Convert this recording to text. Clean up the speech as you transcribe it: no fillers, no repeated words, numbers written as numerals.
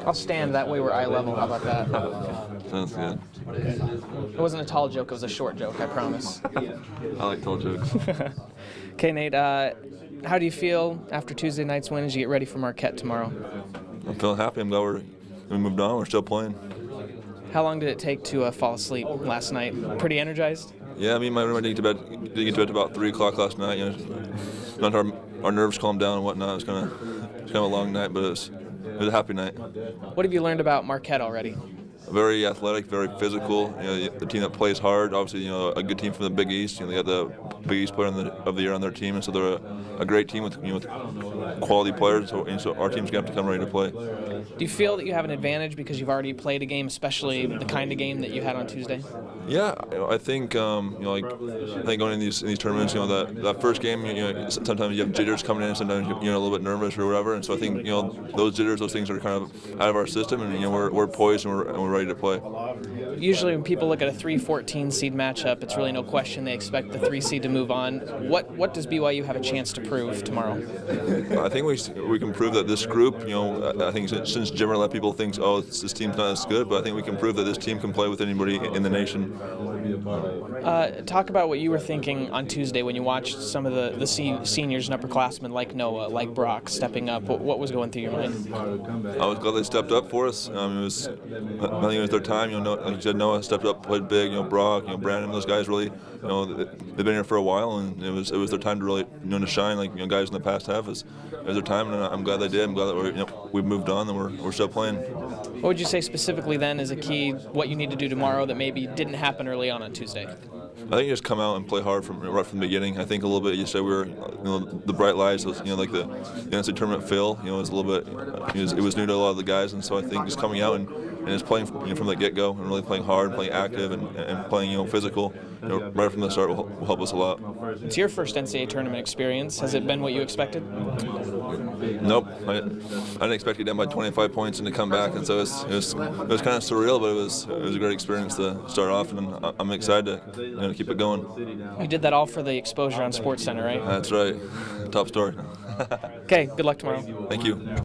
I'll stand, that way we're eye level. How about that? Sounds good. It wasn't a tall joke, it was a short joke, I promise. I like tall jokes. Okay, Nate, how do you feel after Tuesday night's win as you get ready for Marquette tomorrow? I'm feeling happy. I'm glad we moved on. We're still playing. How long did it take to fall asleep last night? Pretty energized? Yeah, me and my roommate did get to bed about 3 o'clock last night. Not our nerves calmed down and whatnot. It was kind of a long night, but it was a happy night. What have you learned about Marquette already? Very athletic, very physical. The team that plays hard. Obviously, a good team from the Big East. They got the Big East player of the year on their team, and so they're a great team with quality players. So our team's gonna have to come ready to play. Do you feel that you have an advantage because you've already played a game, especially the kind of game that you had on Tuesday? Yeah, I think I think going in these tournaments, that first game, sometimes you have jitters coming in, sometimes you're a little bit nervous or whatever, and so I think those jitters, those things are kind of out of our system, and we're poised and we're ready to play. Usually when people look at a 3-14 seed matchup, it's really no question they expect the 3 seed to move on. What does BYU have a chance to prove tomorrow? I think we can prove that this group, I think since Jimmer let people think, oh, this team's not as good, but I think we can prove that this team can play with anybody in the nation. Talk about what you were thinking on Tuesday when you watched some of the seniors and upperclassmen like Noah, like Brock, stepping up. What was going through your mind? I was glad they stepped up for us. I think it was their time. Like you said, Noah stepped up, played big. Brock, Brandon, those guys really, they've been here for a while, and it was their time to really, to shine. Like guys in the past have. It was their time, and I'm glad they did. I'm glad that we've moved on and we're still playing. What would you say specifically then is a key, what you need to do tomorrow that maybe didn't happen early on Tuesday? I think you just come out and play hard right from the beginning. I think a little bit. You said we were, the bright lights. Like the NCAA Tournament feel. It was a little bit. It was new to a lot of the guys, and so I think just coming out and just playing from the get-go and really playing hard, playing active, and playing physical. Right from the start will help us a lot. It's your first NCAA Tournament experience. Has it been what you expected? Nope. I didn't expect to get down by 25 points and to come back, and so it was kind of surreal, but it was a great experience to start off, and I'm excited to keep it going. You did that all for the exposure on SportsCenter, right? That's right. Top story. Okay. Good luck tomorrow. Thank you.